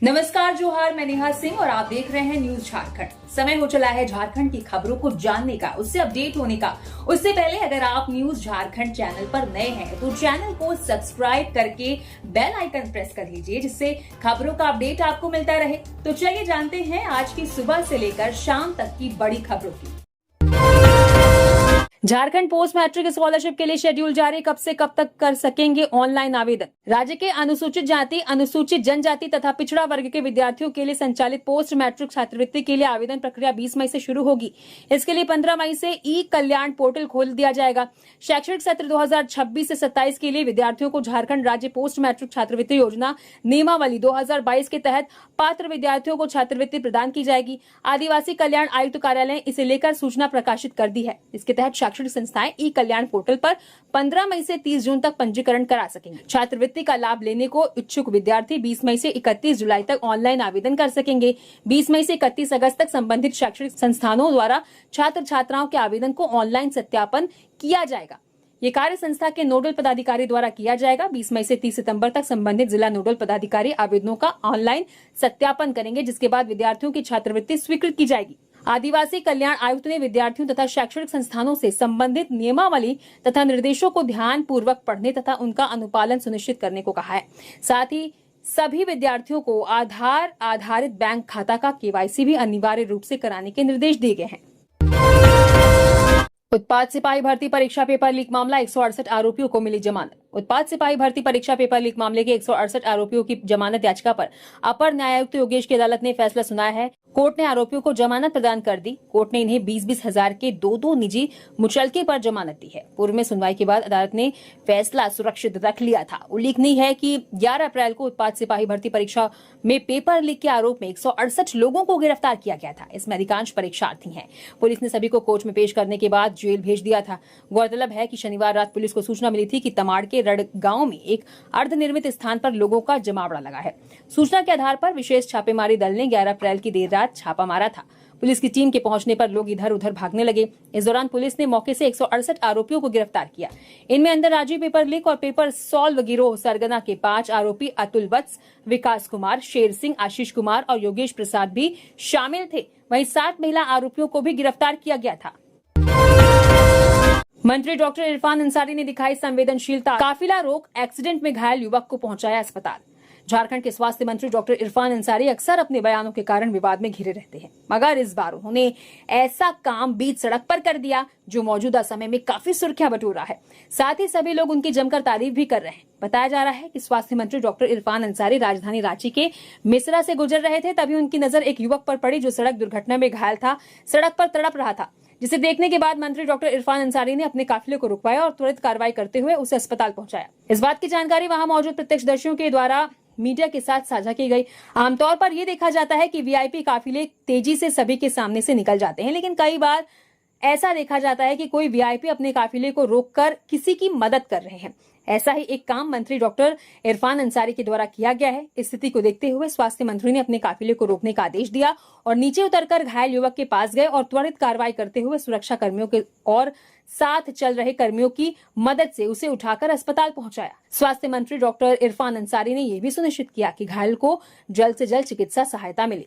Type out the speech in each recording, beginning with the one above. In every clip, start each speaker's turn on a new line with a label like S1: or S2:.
S1: नमस्कार, जोहार। मैं नेहा सिंह और आप देख रहे हैं न्यूज झारखंड। समय हो चला है झारखंड की खबरों को जानने का, उससे अपडेट होने का। उससे पहले अगर आप न्यूज झारखंड चैनल पर नए हैं तो चैनल को सब्सक्राइब करके बेल आइकन प्रेस कर लीजिए, जिससे खबरों का अपडेट आपको मिलता रहे। तो चलिए जानते हैं आज की सुबह से लेकर शाम तक की बड़ी खबरों की। झारखंड पोस्ट मैट्रिक स्कॉलरशिप के लिए शेड्यूल जारी, कब से कब तक कर सकेंगे ऑनलाइन आवेदन। राज्य के अनुसूचित जाति, अनुसूचित जनजाति तथा पिछड़ा वर्ग के विद्यार्थियों के लिए संचालित पोस्ट मैट्रिक छात्रवृत्ति के लिए आवेदन प्रक्रिया 20 मई से शुरू होगी। इसके लिए 15 मई से ई कल्याण पोर्टल खोल दिया जाएगा। शैक्षणिक सत्र 2026 से 27 के लिए विद्यार्थियों को झारखंड राज्य पोस्ट मैट्रिक छात्रवृत्ति योजना नियमावली 2022 के तहत पात्र विद्यार्थियों को छात्रवृत्ति प्रदान की जाएगी। आदिवासी कल्याण आयुक्त कार्यालय ने इसे लेकर सूचना प्रकाशित कर दी है। इसके तहत शैक्षणिक संस्थाएं ई कल्याण पोर्टल पर 15 मई से 30 जून तक पंजीकरण करा सकेंगे। छात्रवृत्ति का लाभ लेने को इच्छुक विद्यार्थी 20 मई से 31 जुलाई तक ऑनलाइन आवेदन कर सकेंगे। 20 मई से 31 अगस्त तक संबंधित शैक्षणिक संस्थानों द्वारा छात्र छात्राओं के आवेदन को ऑनलाइन सत्यापन किया जाएगा। ये कार्य संस्था के नोडल पदाधिकारी द्वारा किया जाएगा। 20 मई से 30 सितंबर तक संबंधित जिला नोडल पदाधिकारी आवेदनों का ऑनलाइन सत्यापन करेंगे, जिसके बाद विद्यार्थियों की छात्रवृत्ति स्वीकृत की जाएगी। आदिवासी कल्याण आयुक्त ने विद्यार्थियों तथा शैक्षणिक संस्थानों से संबंधित नियमावली तथा निर्देशों को ध्यान पूर्वक पढ़ने तथा उनका अनुपालन सुनिश्चित करने को कहा है। साथ ही सभी विद्यार्थियों को आधार आधारित बैंक खाता का केवाईसी भी अनिवार्य रूप से कराने के निर्देश दिए गए हैं। उत्पाद सिपाही भर्ती परीक्षा पेपर लीक मामला, 168 आरोपियों को मिली जमानत। उत्पाद सिपाही भर्ती परीक्षा पेपर लीक मामले के 168 आरोपियों की जमानत याचिका पर अपर न्यायायुक्त योगेश की अदालत ने फैसला सुनाया है। कोर्ट ने आरोपियों को जमानत प्रदान कर दी। कोर्ट ने इन्हें 20-20 हजार के दो निजी मुचलके पर जमानत दी है। पूर्व में सुनवाई के बाद अदालत ने फैसला सुरक्षित रख लिया था। उल्लेखनीय है कि 11 अप्रैल को उत्पाद सिपाही भर्ती परीक्षा में पेपर लीक के आरोप में 168 लोगों को गिरफ्तार किया गया था। इसमें अधिकांश परीक्षार्थी हैं। पुलिस ने सभी को कोर्ट में पेश करने के बाद जेल भेज दिया था। गौरतलब है कि शनिवार रात पुलिस को सूचना मिली थी कि तमाड़ के रड़ गांव में एक अर्धनिर्मित स्थान पर लोगों का जमावड़ा लगा है। सूचना के आधार पर विशेष छापेमारी दल ने 11 अप्रैल की देर रात छापा मारा था। पुलिस की टीम के पहुंचने पर लोग इधर उधर भागने लगे। इस दौरान पुलिस ने मौके से 168 आरोपियों को गिरफ्तार किया। इनमें अंतर्राज्यीय पेपर लीक और पेपर सॉल्व गिरोह सरगना के 5 आरोपी अतुल वत्स, विकास कुमार, शेर सिंह, आशीष कुमार और योगेश प्रसाद भी शामिल थे। वहीं 7 महिला आरोपियों को भी गिरफ्तार किया गया था। मंत्री डॉक्टर इरफान अंसारी ने दिखाई संवेदनशीलता, काफिला रोक एक्सीडेंट में घायल युवक को पहुंचाया अस्पताल। झारखंड के स्वास्थ्य मंत्री डॉक्टर इरफान अंसारी अक्सर अपने बयानों के कारण विवाद में घिरे रहते हैं, मगर इस बार उन्होंने ऐसा काम बीच सड़क पर कर दिया जो मौजूदा समय में काफी सुर्खियां बटोर रहा है। साथ ही सभी लोग उनकी जमकर तारीफ भी कर रहे हैं। बताया जा रहा है कि स्वास्थ्य मंत्री डॉक्टर इरफान अंसारी राजधानी रांची के मिसरा से गुजर रहे थे, तभी उनकी नजर एक युवक पर पड़ी जो सड़क दुर्घटना में घायल था, सड़क पर तड़प रहा था, जिसे देखने के बाद मंत्री डॉक्टर इरफान अंसारी ने अपने काफिले को रुकवाया और त्वरित कार्रवाई करते हुए उसे अस्पताल पहुंचाया। इस बात की जानकारी वहां मौजूद प्रत्यक्षदर्शियों के द्वारा मीडिया के साथ साझा की गई। आमतौर पर यह देखा जाता है कि वीआईपी काफिले तेजी से सभी के सामने से निकल जाते हैं, लेकिन कई बार ऐसा देखा जाता है कि कोई वीआईपी अपने काफिले को रोककर किसी की मदद कर रहे हैं। ऐसा ही एक काम मंत्री डॉक्टर इरफान अंसारी के द्वारा किया गया है। इस स्थिति को देखते हुए स्वास्थ्य मंत्री ने अपने काफिले को रोकने का आदेश दिया और नीचे उतरकर घायल युवक के पास गए और त्वरित कार्रवाई करते हुए सुरक्षा कर्मियों के और साथ चल रहे कर्मियों की मदद से उसे उठाकर अस्पताल पहुंचाया। स्वास्थ्य मंत्री डॉक्टर इरफान अंसारी ने यह भी सुनिश्चित किया कि घायल को जल्द से जल्द चिकित्सा सहायता मिले।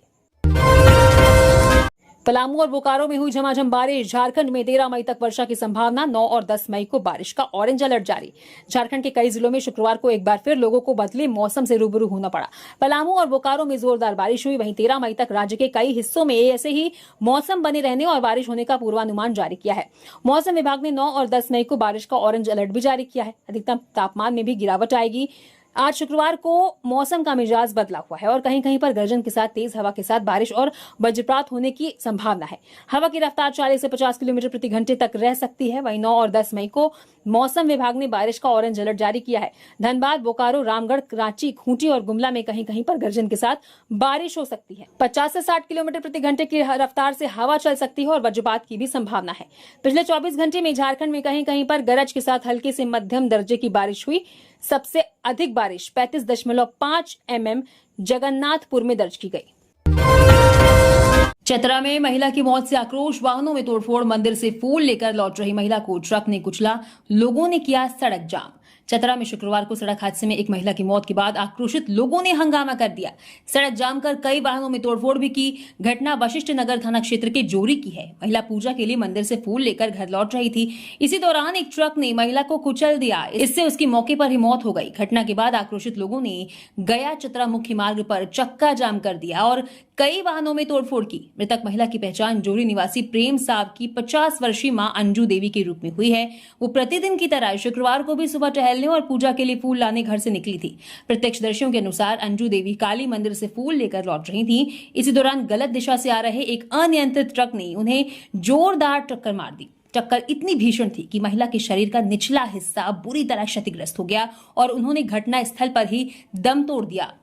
S1: पलामू और बोकारो में हुई झमाझम बारिश। झारखंड में 13 मई तक वर्षा की संभावना। 9 और 10 मई को बारिश का ऑरेंज अलर्ट जारी। झारखंड के कई जिलों में शुक्रवार को एक बार फिर लोगों को बदले मौसम से रूबरू होना पड़ा। पलामू और बोकारो में जोरदार बारिश हुई। वहीं 13 मई तक राज्य के कई हिस्सों में ऐसे ही मौसम बने रहने और बारिश होने का पूर्वानुमान जारी किया है। मौसम विभाग ने 9 और 10 मई को बारिश का ऑरेंज अलर्ट भी जारी किया है। अधिकतम तापमान में भी गिरावट आएगी। आज शुक्रवार को मौसम का मिजाज बदला हुआ है और कहीं कहीं पर गर्जन के साथ तेज हवा के साथ बारिश और वज्रपात होने की संभावना है। हवा की रफ्तार 40 से 50 किलोमीटर प्रति घंटे तक रह सकती है। वहीं 9 और 10 मई को मौसम विभाग ने बारिश का ऑरेंज अलर्ट जारी किया है। धनबाद, बोकारो, रामगढ़, रांची, खूंटी और गुमला में कहीं कहीं पर गर्जन के साथ बारिश हो सकती है। 50 से 60 किलोमीटर प्रति घंटे की रफ्तार से हवा चल सकती है और वज्रपात की भी संभावना है। पिछले 24 घंटे में झारखंड में कहीं कहीं पर गरज के साथ हल्के से मध्यम दर्जे की बारिश हुई। सबसे अधिक बारिश 35.5 mm जगन्नाथपुर में दर्ज की गई। चतरा में महिला की मौत से आक्रोश, वाहनों में तोड़फोड़, मंदिर से फूल लेकर लौट रही महिला को ट्रक ने कुचला, लोगों ने किया सड़क जाम। चतरा में शुक्रवार को सड़क हादसे में एक महिला की मौत के बाद आक्रोशित लोगों ने हंगामा कर दिया। सड़क जाम कर कई वाहनों में तोड़फोड़ भी की। घटना वशिष्ठ नगर थाना क्षेत्र के जोरी की है। महिला पूजा के लिए मंदिर से फूल लेकर घर लौट रही थी। इसी दौरान एक ट्रक ने महिला को कुचल दिया। इससे उसकी मौके पर ही मौत हो गई। घटना के बाद आक्रोशित लोगों ने गया चतरा मुख्य मार्ग पर चक्का जाम कर दिया और कई वाहनों में तोड़फोड़ की। मृतक महिला की पहचान जोरी निवासी प्रेम साहब की 50 वर्षीय मां अंजू देवी के रूप में हुई है। वो प्रतिदिन की तरह शुक्रवार को भी सुबह टहलने और पूजा के लिए फूल लाने घर से निकली थी। प्रत्यक्षदर्शियों के अनुसार अंजू देवी काली मंदिर से फूल लेकर लौट रही थी। इसी दौरान गलत दिशा से आ रहे एक अनियंत्रित ट्रक ने उन्हें जोरदार टक्कर मार दी। टक्कर इतनी भीषण थी कि महिला के शरीर का निचला हिस्सा बुरी तरह क्षतिग्रस्त हो गया और उन्होंने घटना स्थल पर ही दम तोड़ दिया।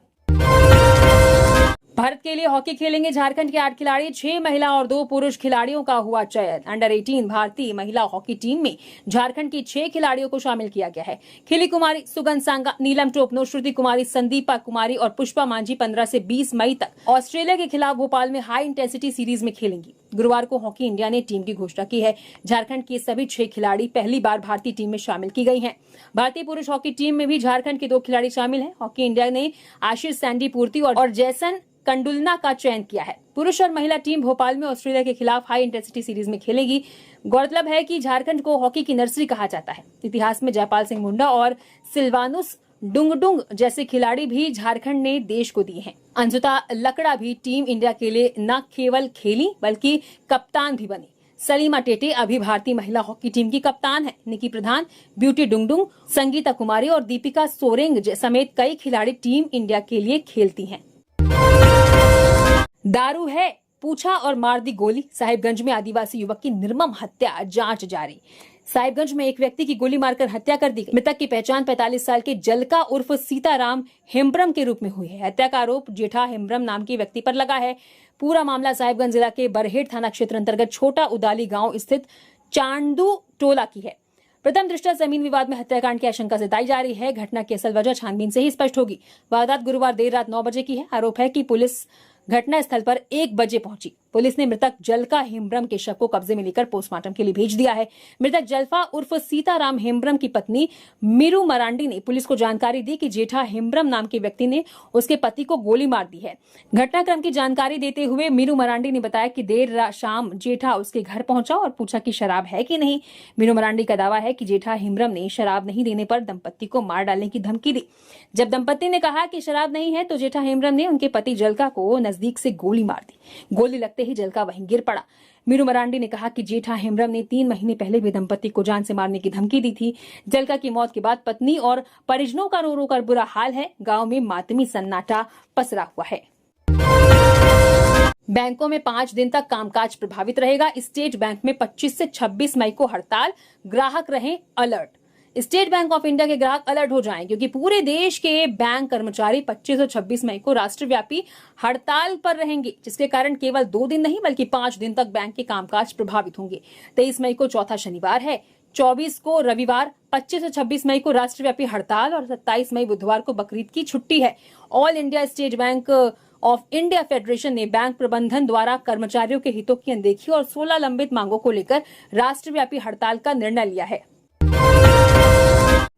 S1: भारत के लिए हॉकी खेलेंगे झारखंड के 8 खिलाड़ी। 6 महिला और 2 पुरुष खिलाड़ियों का हुआ चयन। अंडर 18 भारतीय महिला हॉकी टीम में झारखंड की 6 खिलाड़ियों को शामिल किया गया है। खिली कुमारी, सुगंध सांगा, नीलम टोपनो, श्रुति कुमारी, संदीपा कुमारी और पुष्पा मांझी 15 से 20 मई तक ऑस्ट्रेलिया के खिलाफ भोपाल में हाई इंटेंसिटी सीरीज में खेलेंगी। गुरुवार को हॉकी इंडिया ने टीम की घोषणा की है। झारखंड के सभी 6 खिलाड़ी पहली बार भारतीय टीम में शामिल की गई हैं। भारतीय पुरुष हॉकी टीम में भी झारखंड के 2 खिलाड़ी शामिल हैं। हॉकी इंडिया ने आशीष सैंडी पूर्ति और जैसन कंडुलना का चयन किया है। पुरुष और महिला टीम भोपाल में ऑस्ट्रेलिया के खिलाफ हाई इंटेंसिटी सीरीज में खेलेगी। गौरतलब है कि झारखंड को हॉकी की नर्सरी कहा जाता है। इतिहास में जयपाल सिंह मुंडा और सिल्वानुस डुंगडुंग जैसे खिलाड़ी भी झारखंड ने देश को दिए हैं। अंजुता लकड़ा भी टीम इंडिया के लिए न केवल खेली बल्कि कप्तान भी बनी। सलीमा टेटे अभी भारतीय महिला हॉकी टीम की कप्तान है। निकी प्रधान, ब्यूटी डुंगडुंग, संगीता कुमारी और दीपिका सोरेंग समेत कई खिलाड़ी टीम इंडिया के लिए खेलती हैं। दारू है, पूछा और मार दी गोली। साहिबगंज में आदिवासी युवक की निर्मम हत्या, जांच जारी। साहिबगंज में एक व्यक्ति की गोली मारकर हत्या कर दी गई। मृतक की पहचान 45 साल के जलका उर्फ सीताराम हेम्ब्रम के रूप में हुई है। हत्या का आरोप जेठा हेम्ब्रम नाम के व्यक्ति पर लगा है। पूरा मामला साहिबगंज जिला के बरहेट थाना क्षेत्र अंतर्गत छोटा उदाली गांव स्थित चांदू टोला की है। प्रथम दृष्टया जमीन विवाद में हत्याकांड की आशंका जताई जा रही है। घटना की असल वजह छानबीन से ही स्पष्ट होगी। वारदात गुरुवार देर रात 9 बजे की है। आरोप है कि पुलिस घटनास्थल पर 1 बजे पहुंची। पुलिस ने मृतक जलका हेम्ब्रम के शव को कब्जे में लेकर पोस्टमार्टम के लिए भेज दिया है। मृतक जलफा उर्फ सीताराम हेम्ब्रम की पत्नी मीरू मरांडी ने पुलिस को जानकारी दी कि जेठा हेम्ब्रम नाम के व्यक्ति ने उसके पति को गोली मार दी है। घटनाक्रम की जानकारी देते हुए मीरू मरांडी ने बताया कि देर शाम जेठा उसके घर पहुंचा और पूछा कि शराब है कि नहीं। मीरू मरांडी का दावा है कि जेठा हेम्ब्रम ने शराब नहीं देने पर दंपत्ति को मार डालने की धमकी दी। जब दंपत्ति ने कहा कि शराब नहीं है तो जेठा हेम्ब्रम ने उनके पति जलका को नजदीक से गोली मार दी। गोली लगते ही जलका वहीं गिर पड़ा। मीरू मरांडी ने कहा कि जेठा हेम्ब्रम ने 3 महीने पहले भी दंपत्ति को जान से मारने की धमकी दी थी। जलका की मौत के बाद पत्नी और परिजनों का रो रो कर बुरा हाल है। गांव में मातमी सन्नाटा पसरा हुआ है। बैंकों में 5 दिन तक कामकाज प्रभावित रहेगा। स्टेट बैंक में 25 से 26 मई को हड़ताल। ग्राहक रहें alert. State bank of India के ग्राहक अलर्ट हो जाएं क्योंकि पूरे देश के बैंक कर्मचारी 25 और 26 मई को राष्ट्रव्यापी हड़ताल पर रहेंगे, जिसके कारण केवल 2 दिन नहीं बल्कि 5 दिन तक बैंक के कामकाज प्रभावित होंगे। 23 मई को चौथा शनिवार है, 24 को रविवार, 25 और 26 मई को राष्ट्रव्यापी हड़ताल और 27 मई बुधवार को बकरीद की छुट्टी है। All India state bank of India federation ने बैंक प्रबंधन द्वारा कर्मचारियों के हितों की अनदेखी और 16 लंबित मांगों को लेकर राष्ट्रव्यापी हड़ताल का निर्णय लिया है।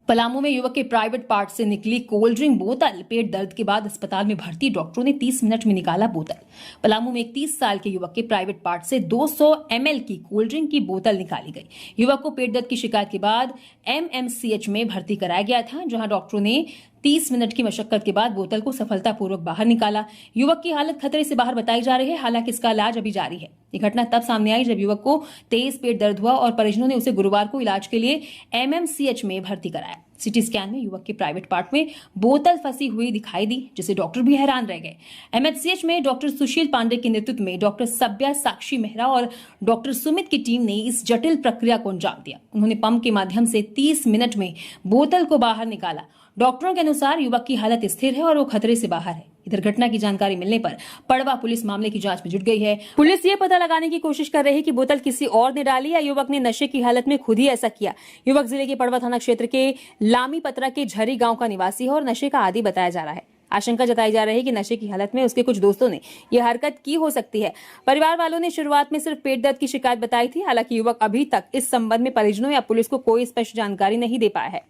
S1: पलामू में युवक के प्राइवेट पार्ट से निकली कोल्ड ड्रिंक बोतल। पेट दर्द के बाद अस्पताल में भर्ती डॉक्टरों ने 30 मिनट में निकाला बोतल। पलामू में एक 30 साल के युवक के प्राइवेट पार्ट से 200 ml की कोल्ड ड्रिंक की बोतल निकाली गई। युवक को पेट दर्द की शिकायत के बाद MMCH में भर्ती कराया गया था, जहां डॉक्टरों ने 30 मिनट की मशक्कत के बाद बोतल को सफलतापूर्वक बाहर निकाला। युवक की हालत खतरे से बाहर बताई जा रही है, हालांकि इसका इलाज अभी जारी है। ये घटना तब सामने आई जब युवक को तेज पेट दर्द हुआ और परिजनों ने उसे गुरुवार को इलाज के लिए MMCH में भर्ती कराया। सिटी स्कैन में युवक के प्राइवेट पार्ट में बोतल फंसी हुई दिखाई दी, जिसे डॉक्टर भी हैरान रह गए। MHCH में डॉक्टर सुशील पांडे के नेतृत्व में डॉक्टर सब्या, साक्षी मेहरा और डॉक्टर सुमित की टीम ने इस जटिल प्रक्रिया को अंजाम दिया। उन्होंने पंप के माध्यम से 30 मिनट में बोतल को बाहर निकाला। डॉक्टरों के अनुसार युवक की हालत स्थिर है और वो खतरे से बाहर है। इधर घटना की जानकारी मिलने पर पड़वा पुलिस मामले की जांच में जुट गई है। पुलिस ये पता लगाने की कोशिश कर रही है कि बोतल किसी और ने डाली या युवक ने नशे की हालत में खुद ही ऐसा किया। युवक जिले के पड़वा थाना क्षेत्र के लामी पतरा के झरी गांव का निवासी है और नशे का आदी बताया जा रहा है। आशंका जताई जा रही है कि नशे की हालत में उसके कुछ दोस्तों ने यह हरकत की हो सकती है। परिवार वालों ने शुरुआत में सिर्फ पेट दर्द की शिकायत बताई थी। हालांकि युवक अभी तक इस संबंध में परिजनों या पुलिस को कोई स्पष्ट जानकारी नहीं दे पाया है।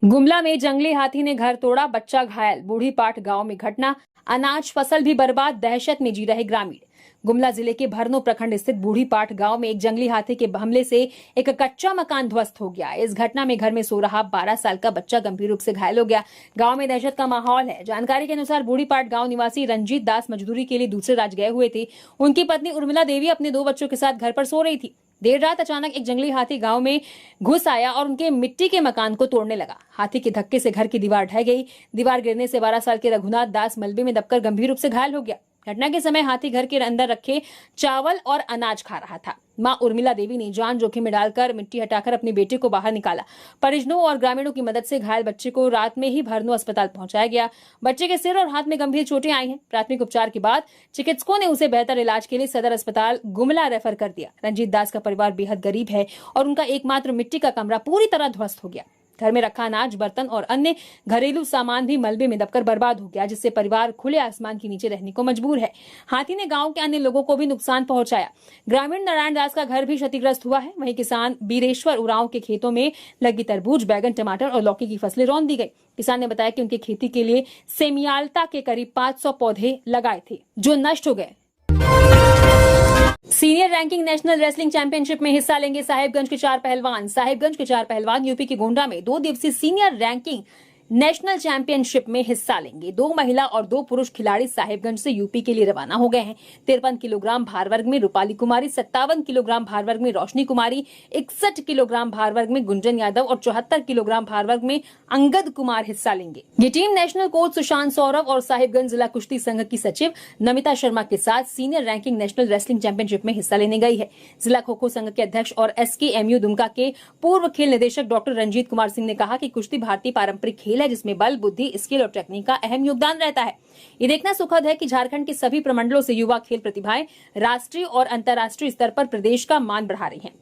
S1: गुमला में जंगली हाथी ने घर तोड़ा, बच्चा घायल, बूढ़ी पाठ गांव में घटना, अनाज फसल भी बर्बाद, दहशत में जी रहे ग्रामीण। गुमला जिले के भरनो प्रखंड स्थित बूढ़ी पाठ गांव में एक जंगली हाथी के हमले से एक कच्चा मकान ध्वस्त हो गया। इस घटना में घर में सो रहा 12 साल का बच्चा गंभीर रूप से घायल हो गया। गांव में दहशत का माहौल है। जानकारी के अनुसार बूढ़ी पाठ गांव निवासी रंजीत दास मजदूरी के लिए दूसरे राज्य गए हुए थे। उनकी पत्नी उर्मिला देवी अपने 2 बच्चों के साथ घर पर सो रही थी। देर रात अचानक एक जंगली हाथी गांव में घुस आया और उनके मिट्टी के मकान को तोड़ने लगा। हाथी के धक्के से घर की दीवार ढह गई। दीवार गिरने से 12 साल के रघुनाथ दास मलबे में दबकर गंभीर रूप से घायल हो गया। घटना के समय हाथी घर के अंदर रखे चावल और अनाज खा रहा था। मां उर्मिला देवी ने जान जोखिम में डालकर मिट्टी हटाकर अपने बेटे को बाहर निकाला। परिजनों और ग्रामीणों की मदद से घायल बच्चे को रात में ही भरनो अस्पताल पहुंचाया गया। बच्चे के सिर और हाथ में गंभीर चोटें आई हैं। प्राथमिक उपचार के बाद चिकित्सकों ने उसे बेहतर इलाज के लिए सदर अस्पताल गुमला रेफर कर दिया। रंजीत दास का परिवार बेहद गरीब है और उनका एकमात्र मिट्टी का कमरा पूरी तरह ध्वस्त हो गया। घर में रखा अनाज, बर्तन और अन्य घरेलू सामान भी मलबे में दबकर बर्बाद हो गया, जिससे परिवार खुले आसमान के नीचे रहने को मजबूर है। हाथी ने गांव के अन्य लोगों को भी नुकसान पहुंचाया। ग्रामीण नारायण दास का घर भी क्षतिग्रस्त हुआ है। वहीं किसान बीरेश्वर उरांव के खेतों में लगी तरबूज, बैगन, टमाटर और लौकी की फसलें रौंद दी गई। किसान ने बताया कि उनकी खेती के लिए सेमियाल्टा के करीब 500 पौधे लगाए थे, जो नष्ट हो गए। Senior ranking national wrestling championship में हिस्सा लेंगे साहिबगंज के 4 पहलवान। साहिबगंज के 4 पहलवान यूपी के गोंडा में 2 दिवसीय सीनियर रैंकिंग नेशनल चैंपियनशिप में हिस्सा लेंगे। 2 महिला और 2 पुरुष खिलाड़ी साहिबगंज से यूपी के लिए रवाना हो गए हैं। 53 किलोग्राम भार वर्ग में रूपाली कुमारी, 57 किलोग्राम भार वर्ग में रोशनी कुमारी, 61 किलोग्राम भार वर्ग में गुंजन यादव और 74 किलोग्राम भार वर्ग में अंगद कुमार हिस्सा लेंगे। ये team national coach Sushant Saurabh और साहिबगंज जिला कुश्ती संघ की सचिव नमिता शर्मा के साथ senior ranking national wrestling championship में हिस्सा लेने गई है। जिला खो खो संघ के अध्यक्ष और SKMU दुमका के पूर्व खेल निदेशक डॉक्टर रंजीत कुमार सिंह ने कहा कि कुश्ती भारतीय पारंपरिक खेल है, जिसमें बल, बुद्धि, स्किल और टेक्निक का अहम योगदान रहता है। ये देखना सुखद है कि झारखंड के सभी प्रमंडलों से युवा खेल प्रतिभाएं राष्ट्रीय और अंतर्राष्ट्रीय स्तर पर प्रदेश का मान बढ़ा रही हैं।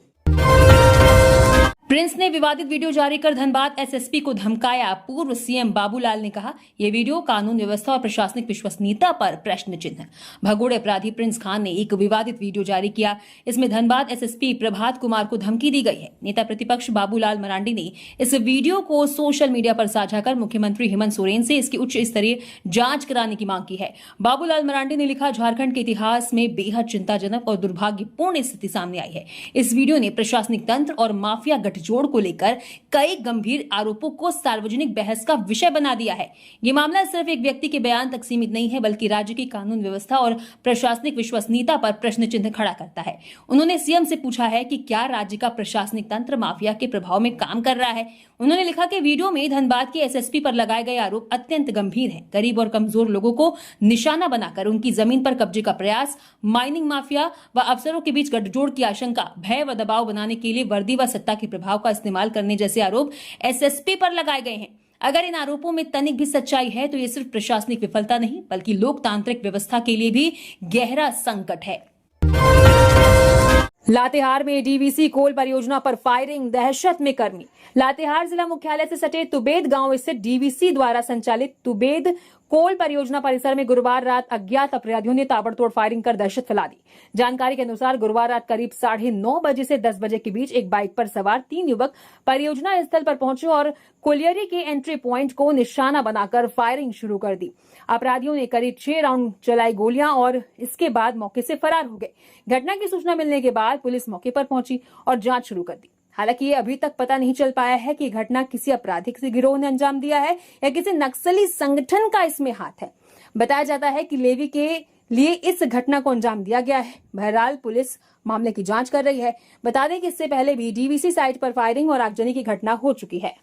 S1: प्रिंस ने विवादित वीडियो जारी कर धनबाद SSP को धमकाया। पूर्व CM बाबूलाल ने कहा, यह वीडियो कानून व्यवस्था और प्रशासनिक विश्वसनीयता पर प्रश्न चिन्ह। भगोड़े अपराधी प्रिंस खान ने एक विवादित वीडियो जारी किया। इसमें धनबाद SSP प्रभात कुमार को धमकी दी गई है। नेता प्रतिपक्ष बाबूलाल मरांडी ने इस वीडियो को सोशल मीडिया पर साझा कर मुख्यमंत्री हेमंत सोरेन से इसकी उच्च स्तरीय जांच कराने की मांग की है। बाबूलाल मरांडी ने लिखा, झारखंड के इतिहास में बेहद चिंताजनक और दुर्भाग्यपूर्ण स्थिति सामने आई है। इस वीडियो ने प्रशासनिक तंत्र और माफिया जोड़ को लेकर कई गंभीर आरोपों को सार्वजनिक बहस का विषय बना दिया है। ये मामला सिर्फ एक व्यक्ति के बयान तक सीमित नहीं है, बल्कि राज्य की कानून व्यवस्था और प्रशासनिक विश्वसनीयता पर प्रश्न चिन्ह खड़ा करता है। उन्होंने CM से पूछा है कि क्या राज्य का प्रशासनिक तंत्र माफिया के प्रभाव में काम कर रहा है। उन्होंने लिखा कि वीडियो में धनबाद के SSP पर लगाए गए आरोप अत्यंत गंभीर हैं। गरीब और कमजोर लोगों को निशाना बनाकर उनकी जमीन पर कब्जे का प्रयास, माइनिंग माफिया व अफसरों के बीच गठजोड़ की आशंका, भय व दबाव बनाने के लिए वर्दी व सत्ता के प्रभाव का इस्तेमाल करने जैसे आरोप SSP पर लगाए गए हैं। अगर इन आरोपों में तनिक भी सच्चाई है तो ये सिर्फ प्रशासनिक विफलता नहीं, बल्कि लोकतांत्रिक व्यवस्था के लिए भी गहरा संकट है। लातेहार में DVC कोल परियोजना पर फायरिंग, दहशत में कर्मी। लातेहार जिला मुख्यालय से सटे तुबेद गांव स्थित DVC द्वारा संचालित तुबेद कोल परियोजना परिसर में गुरुवार रात अज्ञात अपराधियों ने ताबड़तोड़ फायरिंग कर दहशत फैला दी। जानकारी के अनुसार गुरुवार रात करीब 9:30 बजे से 10 बजे के बीच एक बाइक पर सवार 3 युवक परियोजना स्थल पर पहुंचे और कोलियरी के एंट्री प्वाइंट को निशाना बनाकर फायरिंग शुरू कर दी। अपराधियों ने करीब 6 राउंड चलाई गोलियां और इसके बाद मौके से फरार हो गए। घटना की सूचना मिलने के बाद पुलिस मौके पर पहुंची और जांच शुरू कर दी। हालांकि ये अभी तक पता नहीं चल पाया है कि घटना किसी आपराधिक गिरोह ने अंजाम दिया है या किसी नक्सली संगठन का इसमें हाथ है। बताया जाता है कि लेवी के लिए इस घटना को अंजाम दिया गया है। बहरहाल पुलिस मामले की जांच कर रही है। बता दें कि इससे पहले भी DVC साइट पर फायरिंग और आगजनी की घटना हो चुकी है।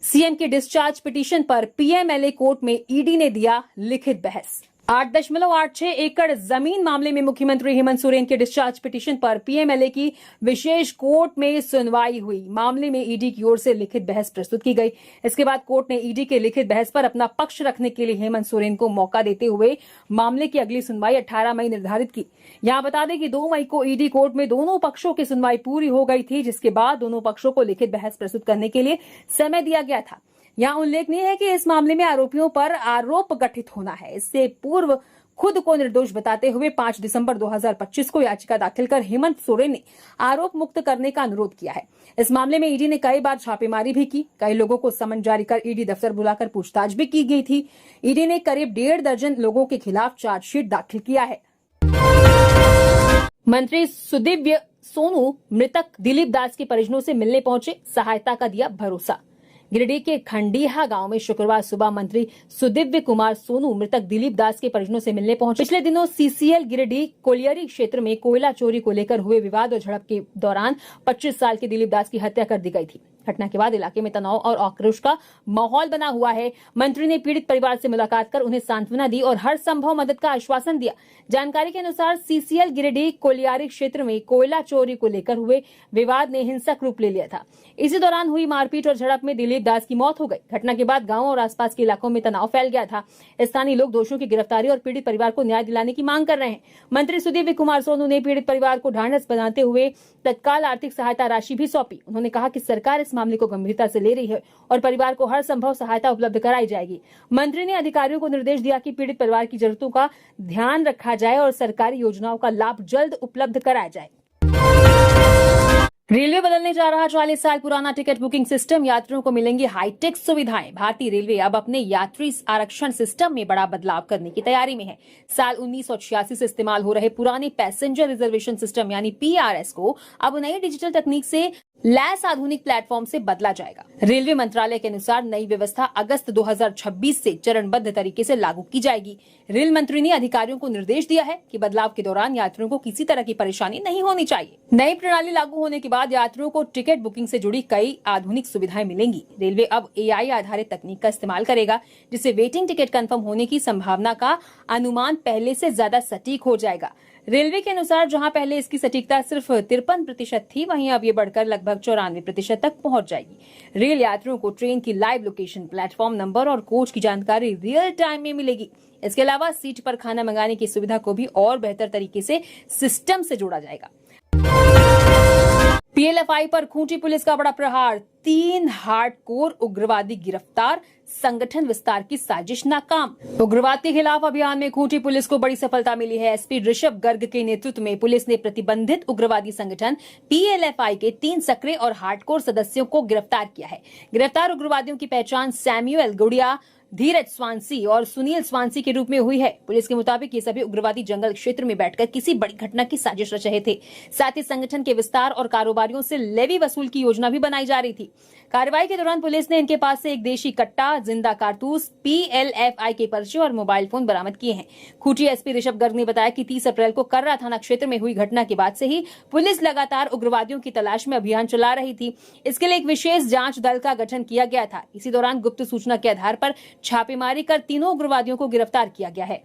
S1: CM के डिस्चार्ज पिटीशन पर PMLA कोर्ट में ED ने दिया लिखित बहस। 8.86 एकड़ जमीन मामले में मुख्यमंत्री हेमंत सोरेन के डिस्चार्ज पिटीशन पर PMLA की विशेष कोर्ट में सुनवाई हुई। मामले में ED की ओर से लिखित बहस प्रस्तुत की गई। इसके बाद कोर्ट ने ED के लिखित बहस पर अपना पक्ष रखने के लिए हेमंत सोरेन को मौका देते हुए मामले की अगली सुनवाई 18 मई निर्धारित की। यहां बता दें कि 2 मई को ED कोर्ट में दोनों पक्षों की सुनवाई पूरी हो गई थी, जिसके बाद दोनों पक्षों को लिखित बहस प्रस्तुत करने के लिए समय दिया गया था। यहाँ उल्लेखनीय है कि इस मामले में आरोपियों पर आरोप गठित होना है। इससे पूर्व खुद को निर्दोष बताते हुए 5 दिसंबर 2025 को याचिका दाखिल कर हेमंत सोरेन ने आरोप मुक्त करने का अनुरोध किया है। इस मामले में ईडी ने कई बार छापेमारी भी की, कई लोगों को समन जारी कर ईडी दफ्तर बुलाकर पूछताछ भी की गई थी। ईडी ने करीब 1.5 दर्जन लोगों के खिलाफ चार्जशीट दाखिल किया है। मंत्री सुदिव्य सोनू मृतक दिलीप दास के परिजनों से मिलने पहुंचे, सहायता का दिया भरोसा। गिरिडीह के खंडीहा गांव में शुक्रवार सुबह मंत्री सुदिव्य कुमार सोनू मृतक दिलीप दास के परिजनों से मिलने पहुंचे। पिछले दिनों सीसीएल गिरिडीह कोलियरी क्षेत्र में कोयला चोरी को लेकर हुए विवाद और झड़प के दौरान 25 साल के दिलीप दास की हत्या कर दी गई थी। घटना के बाद इलाके में तनाव और आक्रोश का माहौल बना हुआ है। मंत्री ने पीड़ित परिवार से मुलाकात कर उन्हें सांत्वना दी और हर संभव मदद का आश्वासन दिया। जानकारी के अनुसार सीसीएल गिरिडीह कोलियारी क्षेत्र में कोयला चोरी को लेकर हुए विवाद ने हिंसक रूप ले लिया था। इसी दौरान हुई मारपीट और झड़प में दिलीप दास की मौत हो गई। घटना के बाद गांव और आसपास के इलाकों में तनाव फैल गया था। स्थानीय लोग दोषियों की गिरफ्तारी और पीड़ित परिवार को न्याय दिलाने की मांग कर रहे हैं। मंत्री सुदिव्य कुमार सोनू ने पीड़ित परिवार को ढांढस बनाते हुए तत्काल आर्थिक सहायता राशि भी सौंपी। उन्होंने कहा कि सरकार इस मामले को गंभीरता से ले रही है और परिवार को हर संभव सहायता उपलब्ध कराई जाएगी। मंत्री ने अधिकारियों को निर्देश दिया कि पीड़ित परिवार की जरूरतों का ध्यान रखा जाए और सरकारी योजनाओं का लाभ जल्द उपलब्ध कराया जाए। रेलवे बदलने जा रहा 40 साल पुराना टिकट बुकिंग सिस्टम, यात्रियों को मिलेंगी हाईटेक सुविधाएं। भारतीय रेलवे अब अपने यात्री आरक्षण सिस्टम में बड़ा बदलाव करने की तैयारी में है। साल 1986 से इस्तेमाल हो रहे पुराने पैसेंजर रिजर्वेशन सिस्टम यानी पीआरएस को अब नई डिजिटल तकनीक से लैस आधुनिक प्लेटफॉर्म से बदला जाएगा। रेलवे मंत्रालय के अनुसार नई व्यवस्था अगस्त 2026 से चरणबद्ध तरीके से लागू की जाएगी। रेल मंत्री ने अधिकारियों को निर्देश दिया है कि बदलाव के दौरान यात्रियों को किसी तरह की परेशानी नहीं होनी चाहिए। नई प्रणाली लागू होने के बाद यात्रियों को टिकट बुकिंग से जुड़ी कई आधुनिक सुविधाएं मिलेंगी। रेलवे अब एआई आधारित तकनीक का इस्तेमाल करेगा, जिससे वेटिंग टिकट कंफर्म होने की संभावना का अनुमान पहले से ज्यादा सटीक हो जाएगा। रेलवे के अनुसार जहां पहले इसकी सटीकता सिर्फ 53% थी, वहीं अब ये बढ़कर लगभग 94% तक पहुंच जाएगी। रेल यात्रियों को ट्रेन की लाइव लोकेशन, प्लेटफॉर्म नंबर और कोच की जानकारी रियल टाइम में मिलेगी। इसके अलावा सीट पर खाना मंगाने की सुविधा को भी और बेहतर तरीके से सिस्टम से जोड़ा जाएगा। पीएलएफआई पर खूंटी पुलिस का बड़ा प्रहार, 3 हार्डकोर उग्रवादी गिरफ्तार, संगठन विस्तार की साजिश नाकाम। उग्रवाद के खिलाफ अभियान में खूंटी पुलिस को बड़ी सफलता मिली है। एसपी ऋषभ गर्ग के नेतृत्व में पुलिस ने प्रतिबंधित उग्रवादी संगठन पीएलएफआई के 3 सक्रिय और हार्डकोर सदस्यों को गिरफ्तार किया है। गिरफ्तार उग्रवादियों की पहचान सैमुअल गुड़िया, धीरज स्वांसी और सुनील स्वांसी के रूप में हुई है। पुलिस के मुताबिक ये सभी उग्रवादी जंगल क्षेत्र में बैठकर किसी बड़ी घटना की साजिश रच रहे थे। साथ ही संगठन के विस्तार और कारोबारियों से लेवी वसूल की योजना भी बनाई जा रही थी। कार्रवाई के दौरान पुलिस ने इनके पास से एक देशी कट्टा, जिंदा कारतूस, पीएलएफआई के पर्चे और मोबाइल फोन बरामद किए हैं। खूंटी एसपी ऋषभ गर्ग ने बताया कि 30 अप्रैल को कर्रा थाना क्षेत्र में हुई घटना के बाद से ही पुलिस लगातार उग्रवादियों की तलाश में अभियान चला रही थी। इसके लिए एक विशेष जांच दल का गठन किया गया था। इसी दौरान गुप्त सूचना के आधार पर छापेमारी कर तीनों उग्रवादियों को गिरफ्तार किया गया है।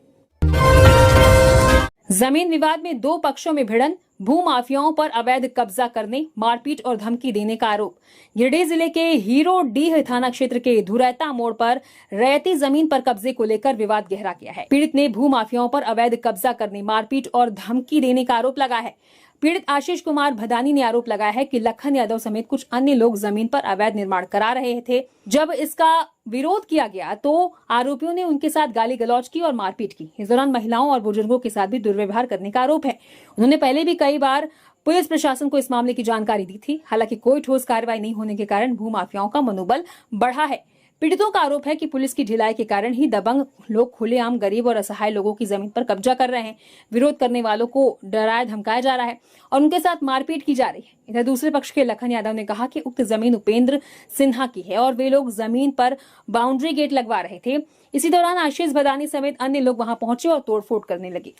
S1: जमीन विवाद में 2 पक्षों में भिड़न, भूमाफियाओं पर अवैध कब्जा करने, मारपीट और धमकी देने का आरोप। गिरिडीह जिले के हीरोडीह थाना क्षेत्र के धुरैता मोड़ पर रैयती जमीन पर कब्जे को लेकर विवाद गहरा गया है। पीड़ित ने भूमाफियाओं पर अवैध कब्जा करने, मारपीट और धमकी देने का आरोप लगाया है। पीड़ित आशीष कुमार भदानी ने आरोप लगाया है कि लखन यादव समेत कुछ अन्य लोग जमीन पर अवैध निर्माण करा रहे थे। जब इसका विरोध किया गया तो आरोपियों ने उनके साथ गाली गलौज की और मारपीट की। इस दौरान महिलाओं और बुजुर्गों के साथ भी दुर्व्यवहार करने का आरोप है। उन्होंने पहले भी कई बार पुलिस प्रशासन को इस मामले की जानकारी दी थी। हालांकि कोई ठोस कार्रवाई नहीं होने के कारण भूमाफियाओं का मनोबल बढ़ा है। पीड़ितों का आरोप है कि पुलिस की ढिलाई के कारण ही दबंग लोग खुलेआम गरीब और असहाय लोगों की जमीन पर कब्जा कर रहे हैं। विरोध करने वालों को डराया धमकाया जा रहा है और उनके साथ मारपीट की जा रही है। इधर दूसरे पक्ष के लखन यादव ने कहा कि उक्त जमीन उपेंद्र सिन्हा की है और वे लोग जमीन पर बाउंड्री गेट लगवा रहे थे। इसी दौरान आशीष भदानी समेत अन्य लोग वहां पहुंचे और तोड़फोड़ करने लगे।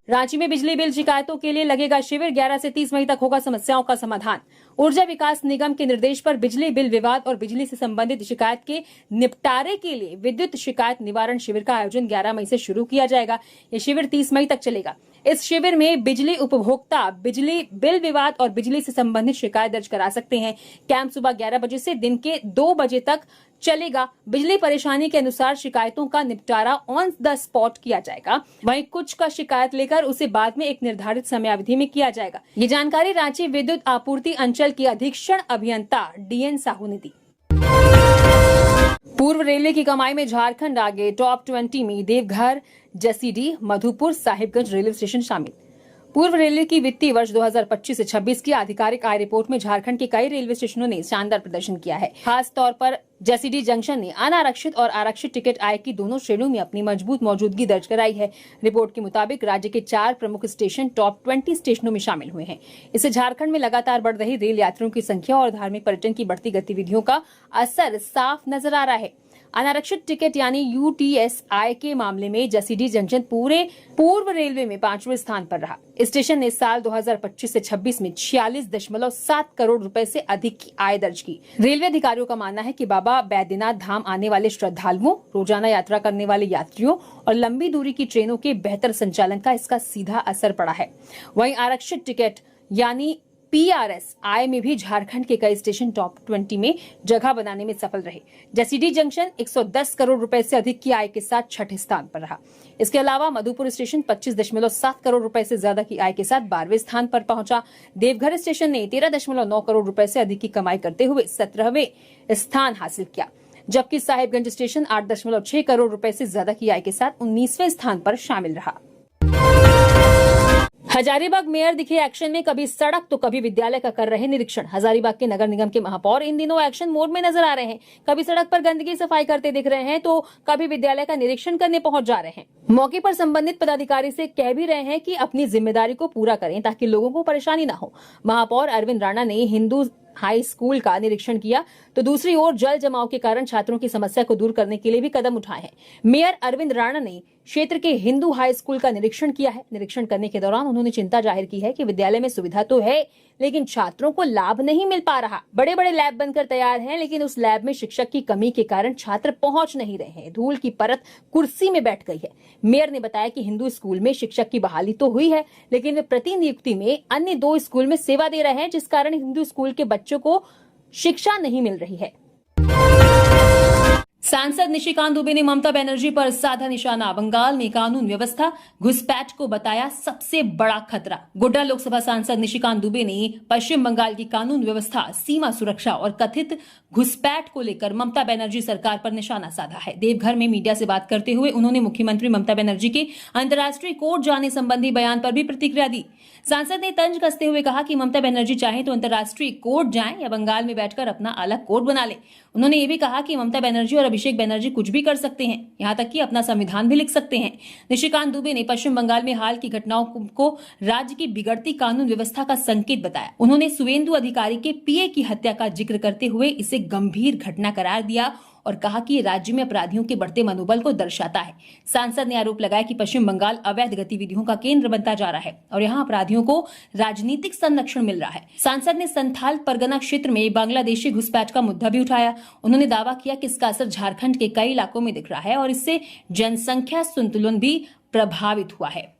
S1: रांची में बिजली बिल शिकायतों के लिए लगेगा शिविर, 11 से 30 मई तक होगा समस्याओं का समाधान। ऊर्जा विकास निगम के निर्देश पर बिजली बिल विवाद और बिजली से संबंधित शिकायत के निपटारे के लिए विद्युत शिकायत निवारण शिविर का आयोजन 11 मई से शुरू किया जाएगा। ये शिविर 30 मई तक चलेगा। इस शिविर में बिजली उपभोक्ता बिजली बिल विवाद और बिजली से संबंधित शिकायत दर्ज करा सकते हैं। कैंप सुबह 11 बजे से दिन के 2 बजे तक चलेगा। बिजली परेशानी के अनुसार शिकायतों का निपटारा ऑन द स्पॉट किया जाएगा। वहीं कुछ का शिकायत लेकर उसे बाद में एक निर्धारित समयावधि में किया जाएगा। ये जानकारी रांची विद्युत आपूर्ति अंचल की अधीक्षण अभियंता डीएन साहू ने दी। पूर्व रेलवे की कमाई में झारखंड आगे, टॉप 20 में देवघर, जसीडीह, मधुपुर, साहिबगंज रेलवे स्टेशन शामिल। पूर्व रेलवे की वित्तीय वर्ष 2025 से 26 की आधिकारिक आय रिपोर्ट में झारखंड के कई रेलवे स्टेशनों ने शानदार प्रदर्शन किया है। खास तौर पर जसीडीह जंक्शन ने अनारक्षित और आरक्षित टिकट आय की दोनों श्रेणियों में अपनी मजबूत मौजूदगी दर्ज कराई है। रिपोर्ट के मुताबिक राज्य के 4 प्रमुख स्टेशन टॉप 20 स्टेशनों में शामिल हुए हैं। इससे झारखंड में लगातार बढ़ रही रेल यात्रियों की संख्या और धार्मिक पर्यटन की बढ़ती गतिविधियों का असर साफ नजर आ रहा है। अनारक्षित टिकट यानी UTSI के मामले में जसीडीह जंक्शन पूरे पूर्व रेलवे में 5वें स्थान पर रहा। स्टेशन ने साल 2025 से 26 में 46.7 करोड़ रुपए से अधिक की आय दर्ज की। रेलवे अधिकारियों का मानना है कि बाबा बैद्यनाथ धाम आने वाले श्रद्धालुओं, रोजाना यात्रा करने वाले यात्रियों और लंबी दूरी की ट्रेनों के बेहतर संचालन का इसका सीधा असर पड़ा है। वहीं आरक्षित टिकट यानी PRS आय में भी झारखंड के कई स्टेशन टॉप 20 में जगह बनाने में सफल रहे। जसीडीह जंक्शन 110 करोड़ रुपए से अधिक की आय के साथ 6ठे स्थान पर रहा। इसके अलावा मधुपुर स्टेशन 25.7 करोड़ रुपए से ज्यादा की आय के साथ 12वें स्थान पर पहुंचा। देवघर स्टेशन ने 13.9 करोड़ रुपए से अधिक की कमाई करते हुए 17वें स्थान हासिल किया, जबकि साहिबगंज स्टेशन 8.6 करोड़ रुपए से ज्यादा की आय के साथ 19वें स्थान पर शामिल रहा। हजारीबाग मेयर दिखे एक्शन में, कभी सड़क तो कभी विद्यालय का कर रहे निरीक्षण। हजारीबाग के नगर निगम के महापौर इन दिनों एक्शन मोड में नजर आ रहे हैं। कभी सड़क पर गंदगी सफाई करते दिख रहे हैं तो कभी विद्यालय का निरीक्षण करने पहुंच जा रहे हैं। मौके पर संबंधित पदाधिकारी से कह भी रहे हैं कि अपनी जिम्मेदारी को पूरा करें ताकि लोगों को परेशानी न हो। महापौर अरविंद राणा ने हिंदू हाई स्कूल का निरीक्षण किया तो दूसरी ओर जल जमाव के कारण छात्रों की समस्या को दूर करने के लिए भी कदम उठाए हैं। मेयर अरविंद राणा ने क्षेत्र के हिंदू हाई स्कूल का निरीक्षण किया है। निरीक्षण करने के दौरान उन्होंने चिंता जाहिर की है कि विद्यालय में सुविधा तो है लेकिन छात्रों को लाभ नहीं मिल पा रहा। बड़े बड़े लैब बनकर तैयार हैं लेकिन उस लैब में शिक्षक की कमी के कारण छात्र पहुंच नहीं रहे हैं। धूल की परत कुर्सी में बैठ गई है। मेयर ने बताया कि हिंदू स्कूल में शिक्षक की बहाली तो हुई है लेकिन वे प्रतिनियुक्ति में अन्य 2 स्कूल में सेवा दे रहे हैं, जिस कारण हिंदू स्कूल के बच्चों को शिक्षा नहीं मिल रही है। सांसद निशिकांत दुबे ने ममता बनर्जी पर साधा निशाना। बंगाल में कानून व्यवस्था घुसपैठ को बताया सबसे बड़ा खतरा। गोड्डा लोकसभा सांसद निशिकांत दुबे ने पश्चिम बंगाल की कानून व्यवस्था, सीमा सुरक्षा और कथित घुसपैठ को लेकर ममता बनर्जी सरकार पर निशाना साधा है। देवघर में मीडिया से बात करते हुए उन्होंने मुख्यमंत्री ममता बनर्जी के अंतर्राष्ट्रीय कोर्ट जाने संबंधी बयान पर भी प्रतिक्रिया दी। सांसद ने तंज कसते हुए कहा कि ममता बनर्जी चाहे तो अंतर्राष्ट्रीय कोर्ट जाएं या बंगाल में बैठकर अपना अलग कोर्ट बना ले। उन्होंने ये भी कहा कि ममता बनर्जी और अभिषेक बनर्जी कुछ भी कर सकते हैं, यहाँ तक कि अपना संविधान भी लिख सकते हैं। निशिकांत दुबे ने पश्चिम बंगाल में हाल की घटनाओं को राज्य की बिगड़ती कानून व्यवस्था का संकेत बताया। उन्होंने सुवेंदु अधिकारी के PA की हत्या का जिक्र करते हुए इसे गंभीर घटना करार दिया और कहा कि राज्य में अपराधियों के बढ़ते मनोबल को दर्शाता है। सांसद ने आरोप लगाया कि पश्चिम बंगाल अवैध गतिविधियों का केंद्र बनता जा रहा है और यहां अपराधियों को राजनीतिक संरक्षण मिल रहा है। सांसद ने संथाल परगना क्षेत्र में बांग्लादेशी घुसपैठ का मुद्दा भी उठाया। उन्होंने दावा किया कि इसका असर झारखंड के कई इलाकों में दिख रहा है और इससे जनसंख्या संतुलन भी प्रभावित हुआ है।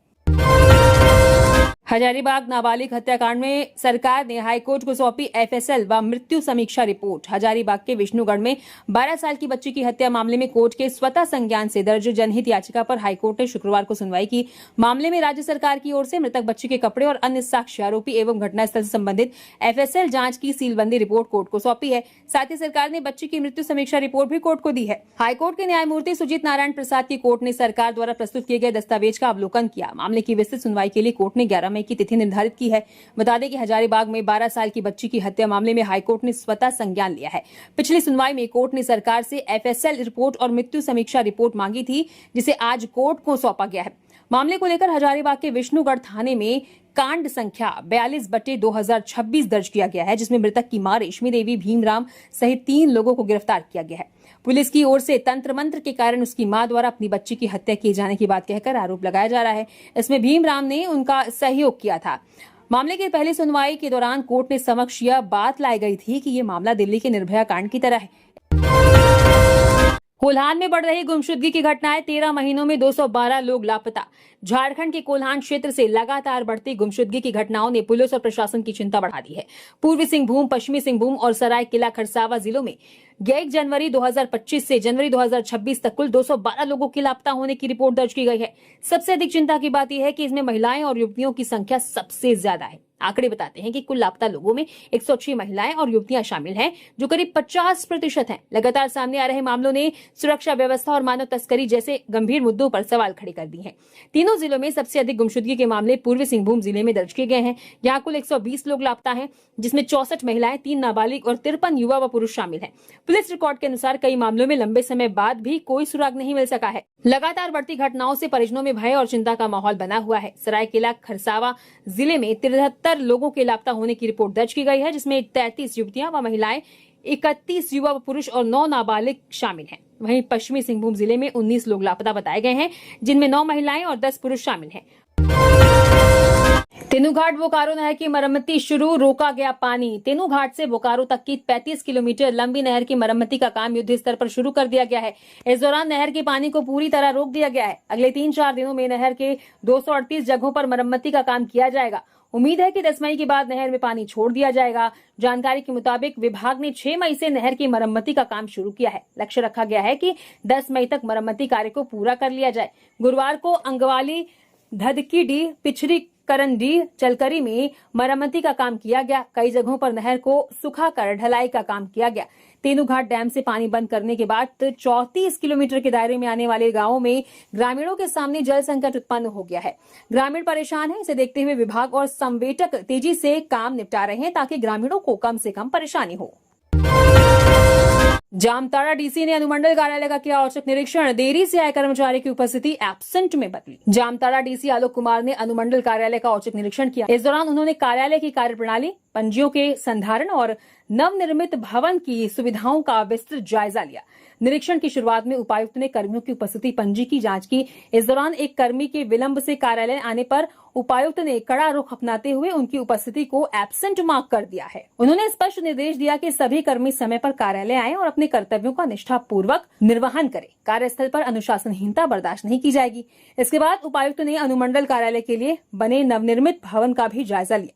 S1: हजारीबाग नाबालिग हत्याकांड में सरकार ने हाईकोर्ट को सौंपी FSL व मृत्यु समीक्षा रिपोर्ट। हजारीबाग के विष्णुगढ़ में 12 साल की बच्ची की हत्या मामले में कोर्ट के स्वतः संज्ञान से दर्ज जनहित याचिका पर हाईकोर्ट ने शुक्रवार को सुनवाई की। मामले में राज्य सरकार की ओर से मृतक बच्ची के कपड़े और अन्य साक्ष्य, आरोपी एवं घटनास्थल से संबंधित FSL जांच की सीलबंदी रिपोर्ट कोर्ट को सौंपी है। साथ ही सरकार ने बच्ची की मृत्यु समीक्षा रिपोर्ट भी कोर्ट को दी है। हाईकोर्ट के न्यायमूर्ति सुजीत नारायण प्रसाद की कोर्ट ने सरकार द्वारा प्रस्तुत किए गए दस्तावेज का अवलोकन किया। मामले की विस्तृत सुनवाई के लिए कोर्ट ने 11 मई की तिथि निर्धारित की है। बता दें कि हजारीबाग में 12 साल की बच्ची की हत्या मामले में हाईकोर्ट ने स्वतः संज्ञान लिया है। पिछली सुनवाई में कोर्ट ने सरकार से FSL रिपोर्ट और मृत्यु समीक्षा रिपोर्ट मांगी थी, जिसे आज कोर्ट को सौंपा गया है। मामले को लेकर हजारीबाग के विष्णुगढ़ थाने में कांड संख्या 42/2026 दर्ज किया गया है, जिसमें मृतक की मां रेशमी देवी भीमराम सहित 3 लोगों को गिरफ्तार किया गया है। पुलिस की ओर से तंत्र मंत्र के कारण उसकी मां द्वारा अपनी बच्ची की हत्या किए जाने की बात कहकर आरोप लगाया जा रहा है। इसमें भीमराम ने उनका सहयोग किया था। मामले की पहली सुनवाई के दौरान कोर्ट ने समक्ष यह बात लाई गई थी कि ये मामला दिल्ली के निर्भया कांड की तरह है। कोल्हान में बढ़ रही गुमशुदगी की घटनाएं, 13 महीनों में 212 लोग लापता। झारखंड के कोल्हान क्षेत्र से लगातार बढ़ती गुमशुदगी की घटनाओं ने पुलिस और प्रशासन की चिंता बढ़ा दी है। पूर्वी सिंहभूम, पश्चिमी सिंहभूम और सरायकेला खरसावा जिलों में 1 जनवरी 2025 से जनवरी 2026 तक कुल 212 लोगों के लापता होने की रिपोर्ट दर्ज की गई है। सबसे अधिक चिंता की बात यह है कि इसमें महिलाएं और युवतियों की संख्या सबसे ज्यादा है। आंकड़े बताते हैं कि कुल लापता लोगों में 106 महिलाएं और युवतियां शामिल हैं, जो करीब 50% हैं। लगातार सामने आ रहे मामलों ने सुरक्षा व्यवस्था और मानव तस्करी जैसे गंभीर मुद्दों पर सवाल खड़े कर दिए हैं। तीनों जिलों में सबसे अधिक गुमशुदगी के मामले पूर्वी सिंहभूम जिले में दर्ज किए गए हैं। यहाँ कुल 120 लोग लापता हैं, जिसमें 64 महिलाएं, 3 नाबालिग और 53 युवा व पुरुष शामिल हैं। पुलिस रिकॉर्ड के अनुसार कई मामलों में लंबे समय बाद भी कोई सुराग नहीं मिल सका है। लगातार बढ़ती घटनाओं से परिजनों में भय और चिंता का माहौल बना हुआ है। सरायकेला खरसावा जिले में 73 लोगों के लापता होने की रिपोर्ट दर्ज की गई है, जिसमें 33 युवतियां व महिलाएं, 31 युवा व पुरुष और 9 नाबालिग शामिल हैं। वहीं पश्चिमी सिंहभूम जिले में 19 लोग लापता बताए गए हैं, जिनमें 9 महिलाएं और 10 पुरुष शामिल हैं। तेनूघाट बोकारो नहर की मरम्मती शुरू, रोका गया पानी। तेनूघाट से बोकारो तक की 35 किलोमीटर लंबी नहर की मरम्मती का काम युद्ध स्तर पर शुरू कर दिया गया है। इस दौरान नहर के पानी को पूरी तरह रोक दिया गया है। अगले 3-4 दिनों में नहर के 238 जगहों पर मरम्मती का काम किया जाएगा। उम्मीद है कि 10 मई के बाद नहर में पानी छोड़ दिया जाएगा। जानकारी के मुताबिक विभाग ने 6 मई से नहर की मरम्मती का काम शुरू किया है। लक्ष्य रखा गया है कि 10 मई तक मरम्मती कार्य को पूरा कर लिया जाए। गुरुवार को अंगवाली, धदकीडीह, पिछरी करंडी, चलकरी में मरम्मती का काम किया गया। कई जगहों पर नहर को सुखाकर ढलाई का काम किया गया। तेनूघाट डैम से पानी बंद करने के बाद 34 किलोमीटर के दायरे में आने वाले गांवों में ग्रामीणों के सामने जल संकट उत्पन्न हो गया है। ग्रामीण परेशान हैं। इसे देखते हुए विभाग और संवेदक तेजी से काम निपटा रहे हैं, ताकि ग्रामीणों को कम से कम परेशानी हो। जामताड़ा डीसी ने अनुमंडल कार्यालय का किया औचक निरीक्षण। देरी से आए कर्मचारी की उपस्थिति एब्सेंट में बदली। जामताड़ा डीसी आलोक कुमार ने अनुमंडल कार्यालय का औचक निरीक्षण किया। इस दौरान उन्होंने कार्यालय की कार्यप्रणाली, पंजियों के संधारण और नवनिर्मित भवन की सुविधाओं का विस्तृत जायजा लिया। निरीक्षण की शुरुआत में उपायुक्त ने कर्मियों की उपस्थिति पंजी की जांच की। इस दौरान एक कर्मी के विलंब से कार्यालय आने पर उपायुक्त ने कड़ा रुख अपनाते हुए उनकी उपस्थिति को एब्सेंट मार्क कर दिया है। उन्होंने स्पष्ट निर्देश दिया कि सभी कर्मी समय पर कार्यालय आएं और अपने कर्तव्यों का निष्ठापूर्वक निर्वहन करें। कार्यस्थल पर अनुशासनहीनता बर्दाश्त नहीं की जाएगी। इसके बाद उपायुक्त ने अनुमंडल कार्यालय के लिए बने नवनिर्मित भवन का भी जायजा लिया।